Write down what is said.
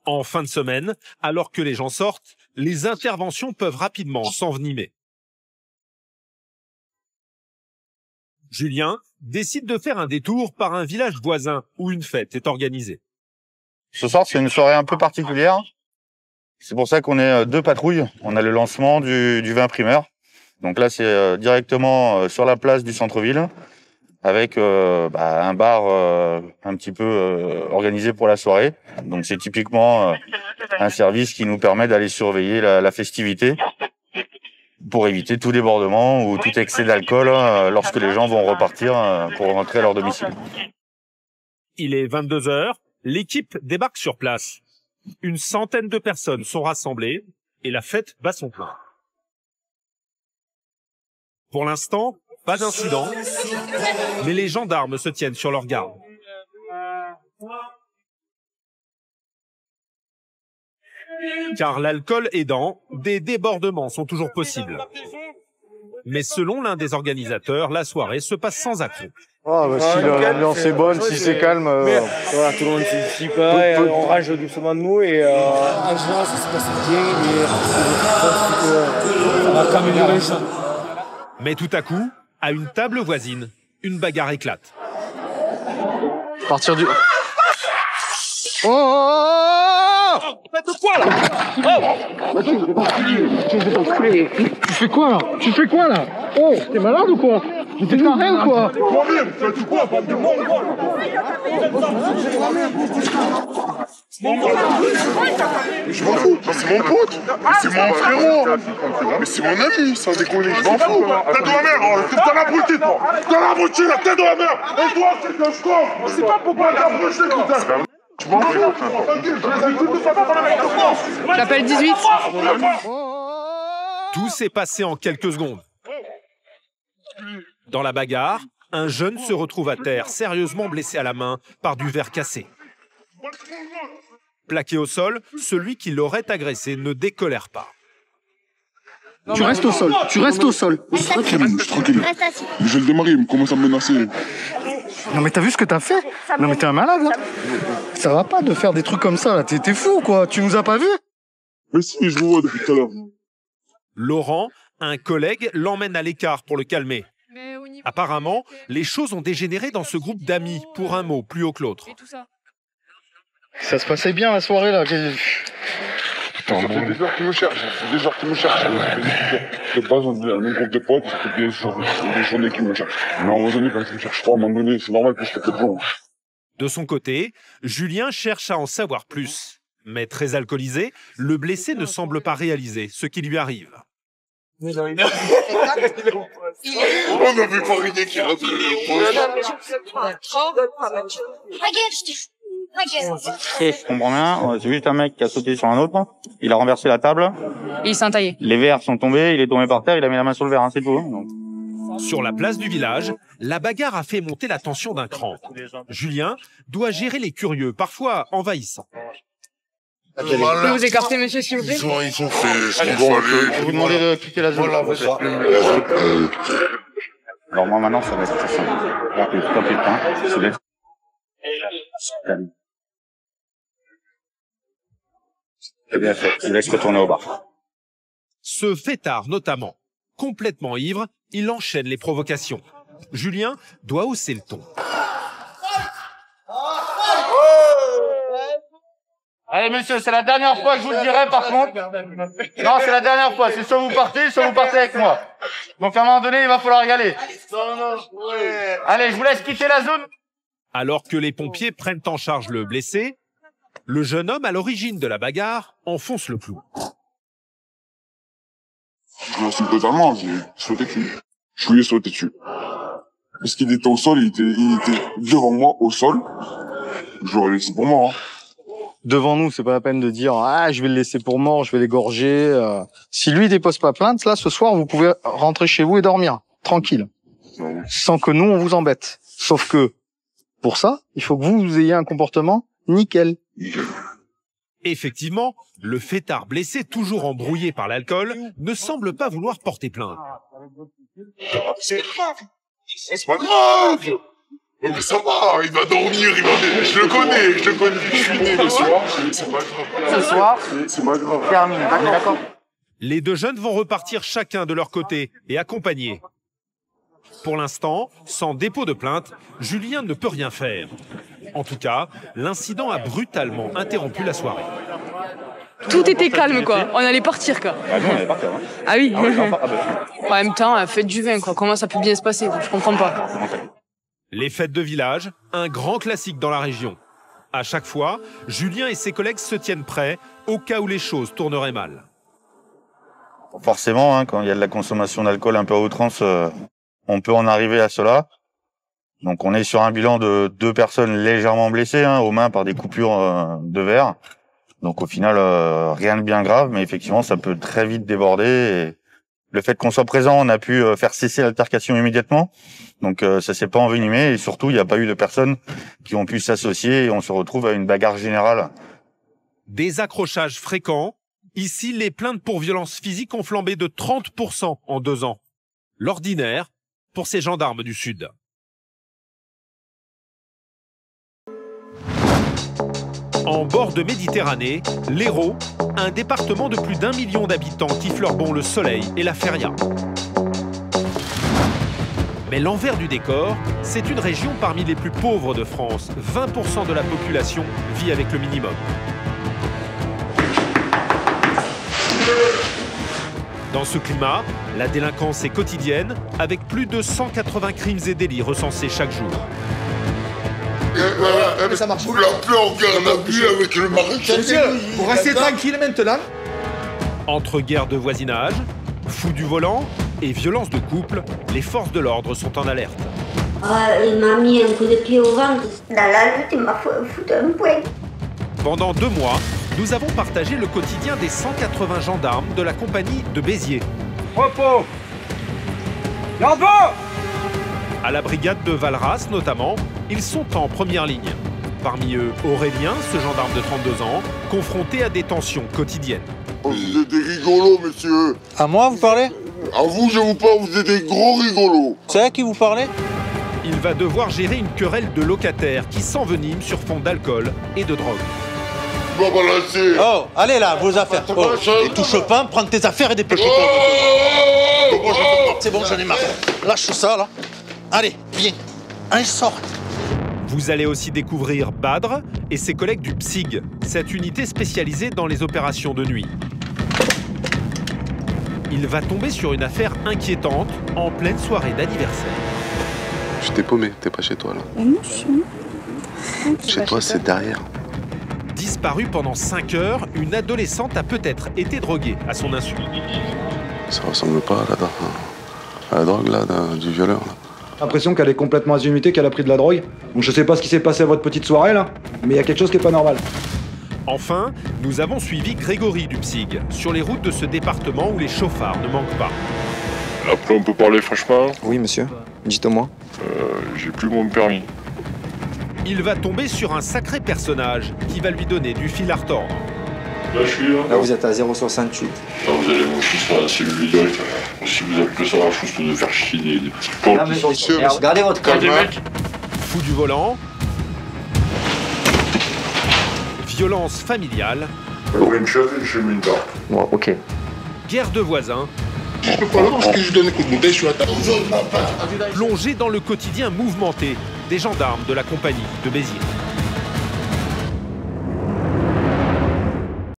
En fin de semaine, alors que les gens sortent, les interventions peuvent rapidement s'envenimer. Julien décide de faire un détour par un village voisin où une fête est organisée. Ce soir, c'est une soirée un peu particulière. C'est pour ça qu'on est 2 patrouilles. On a le lancement du vin primeur. Donc là, c'est directement sur la place du centre-ville, avec un bar un petit peu organisé pour la soirée. Donc c'est typiquement un service qui nous permet d'aller surveiller la festivité pour éviter tout débordement ou tout excès d'alcool lorsque les gens vont repartir pour rentrer à leur domicile. Il est 22 heures, l'équipe débarque sur place. Une centaine de personnes sont rassemblées et la fête bat son plein. Pour l'instant, pas d'incident, mais les gendarmes se tiennent sur leur garde. Car l'alcool aidant, des débordements sont toujours possibles. Mais selon l'un des organisateurs, la soirée se passe sans accroc. Si l'ambiance est bonne, si c'est calme... Voilà, tout le monde s'y pareil, on range doucement de nous et en général ça se passe bien et ça va améliorer ça. Mais tout à coup, à une table voisine, une bagarre éclate. Partir du... Faites quoi là? Tu fais quoi là? Tu fais quoi là? Oh, t'es malade ou quoi? T'es taré ou quoi? Faites quoi? Bande de mongols! Je m'en fous, c'est mon pote, c'est mon frérot, mais c'est mon ami, sans déconner, je m'en fous. Tête de la mer, t'es dans la brutée, toi. Dans la brutée, la tête de la mer. Et toi, c'est que je crois. C'est pas pourquoi t'as brûlé, putain. Je m'en fous. J'appelle 18. Tout s'est passé en quelques secondes. Dans la bagarre, un jeune se retrouve à terre, sérieusement blessé à la main par du verre cassé. Plaqué au sol, celui qui l'aurait agressé ne décolère pas. Tu restes au sol, tu restes au sol. Je suis tranquille. Je vais le démarrer, il me commence à me menacer. Non mais t'as vu ce que t'as fait? Non mais t'es un malade là. Ça va pas de faire des trucs comme ça là, t'es fou quoi, tu nous as pas vus? Mais si, je vous vois depuis tout à l'heure. Laurent, un collègue, l'emmène à l'écart pour le calmer. Apparemment, les choses ont dégénéré dans ce groupe d'amis, pour un mot plus haut que l'autre. Ça se passait bien la soirée là. Putain, ça fait des heures qu'ils me cherchent. C'est des heures qu'ils me cherchent. De base, on est un groupe de potes, ça fait des journées qu'ils me cherchent. Mais à un moment donné, quand ils me cherchent trop, à un moment donné, c'est normal que je fais de bon. De son côté, Julien cherche à en savoir plus. Mais très alcoolisé, le blessé ne semble pas réaliser ce qui lui arrive. On n'avait pas rien qui rentrait le Je comprends bien, c'est juste un mec qui a sauté sur un autre, il a renversé la table. Il s'est entaillé. Les verres sont tombés, il est tombé par terre, il a mis la main sur le verre, hein, c'est tout. Hein, donc. Sur la place du village, la bagarre a fait monter la tension d'un cran. Julien doit gérer les curieux, parfois envahissants. Vous pouvez vous écarter, monsieur, s'il vous plaît? Ils sont faits, je vais vous demander de quitter la zone. Alors moi maintenant, ça va être très simple. Stop le pain, se lève. C'est bien fait, je laisse retourner au bar. Ce fêtard notamment, complètement ivre, il enchaîne les provocations. Julien doit hausser le ton. Allez monsieur, c'est la dernière fois que je vous le dirai par contre. Non, c'est la dernière fois, c'est soit vous partez avec moi. Donc à un moment donné, il va falloir y aller. Allez, je vous laisse quitter la zone. Alors que les pompiers prennent en charge le blessé, le jeune homme à l'origine de la bagarre enfonce le clou. Je l'assume totalement, j'ai sauté dessus. Je lui ai sauté dessus. Parce qu'il était au sol, il était devant moi, au sol. Je l'aurais laissé pour moi. Hein. Devant nous, c'est pas la peine de dire ah je vais le laisser pour mort, je vais l'égorger. Si lui dépose pas plainte, là ce soir vous pouvez rentrer chez vous et dormir tranquille, sans que nous on vous embête. Sauf que pour ça, il faut que vous ayez un comportement nickel. Effectivement, le fêtard blessé, toujours embrouillé par l'alcool, ne semble pas vouloir porter plainte. C'est pas grave. Ouais, mais ça va, il va dormir, je le connais, je suis né le soir, c'est pas grave. Ce soir, c'est pas grave. termine, d'accord. Les deux jeunes vont repartir chacun de leur côté et accompagnés. Pour l'instant, sans dépôt de plainte, Julien ne peut rien faire. En tout cas, l'incident a brutalement interrompu la soirée. Tout était calme, quoi. On allait partir, quoi. Ah non, on allait partir. Hein. Ah oui. Ah, En même temps, fête du vin, quoi. Comment ça peut bien se passer? Je comprends pas. Les fêtes de village, un grand classique dans la région. À chaque fois, Julien et ses collègues se tiennent prêts au cas où les choses tourneraient mal. Forcément, hein, quand il y a de la consommation d'alcool un peu à outrance, on peut en arriver à cela. Donc on est sur un bilan de 2 personnes légèrement blessées, hein, aux mains par des coupures de verre. Donc au final, rien de bien grave, mais effectivement, ça peut très vite déborder. Et le fait qu'on soit présent, on a pu faire cesser l'altercation immédiatement. Donc ça s'est pas envenimé et surtout, il n'y a pas eu de personnes qui ont pu s'associer et on se retrouve à une bagarre générale. Des accrochages fréquents. Ici, les plaintes pour violences physiques ont flambé de 30% en 2 ans. L'ordinaire pour ces gendarmes du Sud. En bord de Méditerranée, l'Hérault, un département de plus d'1 million d'habitants qui fleurbont le soleil et la feria. Mais l'envers du décor, c'est une région parmi les plus pauvres de France. 20% de la population vit avec le minimum. Dans ce climat, la délinquance est quotidienne, avec plus de 180 crimes et délits recensés chaque jour. Mais ça marche. Vous l'appelez en garde à vue avec le maréchal. Monsieur, vous restez tranquille maintenant. Entre guerre de voisinage, fous du volant et violence de couple, les forces de l'ordre sont en alerte. Il m'a mis un coup de pied au ventre. Dans la lutte, il m'a foutu un poing. Pendant 2 mois, nous avons partagé le quotidien des 180 gendarmes de la compagnie de Béziers. Repos. Repos. À la brigade de Valras notamment, ils sont en première ligne. Parmi eux, Aurélien, ce gendarme de 32 ans, confronté à des tensions quotidiennes. Vous êtes des rigolos, monsieur. À moi, vous parlez? À vous, je vous parle, vous êtes des gros rigolos. C'est à qui vous parlez? Il va devoir gérer une querelle de locataires qui s'envenime sur fond d'alcool et de drogue. Tu vas balancer. Oh, allez là, vos affaires. Oh, et touche pas, prends tes affaires et dépêche-toi. C'est bon, j'en ai marre. Lâche ça, là. Allez, viens. Allez, sort. Vous allez aussi découvrir Badr et ses collègues du PSIG, cette unité spécialisée dans les opérations de nuit. Il va tomber sur une affaire inquiétante en pleine soirée d'anniversaire. Je t'ai paumé, t'es pas chez toi là. Non, je suis... Chez toi, c'est derrière. Disparue pendant 5 heures, une adolescente a peut-être été droguée à son insu. Ça ressemble pas à la drogue là, du violeur là. L'impression qu'elle est complètement azimutée, qu'elle a pris de la drogue. Donc je sais pas ce qui s'est passé à votre petite soirée là, mais il y a quelque chose qui est pas normal. Enfin, nous avons suivi Grégory du PSIG sur les routes de ce département où les chauffards ne manquent pas. Après, on peut parler franchement. Oui, monsieur. Dites-moi. J'ai plus mon permis. Il va tomber sur un sacré personnage qui va lui donner du fil à retordre. Là, je suis là. Là, vous êtes à 0,68. Là, vous allez me foutre à la cellule directe. Si vous appelez ça la foutre de faire chier des... Regardez votre carte. Fou du volant. Violence familiale. Une chaise et je mets une tarte. Bon, ok. Guerre de voisins. Je peux pas là parce que je donne un coup de bouteille sur la table. Plongé dans le quotidien mouvementé des gendarmes de la compagnie de Béziers.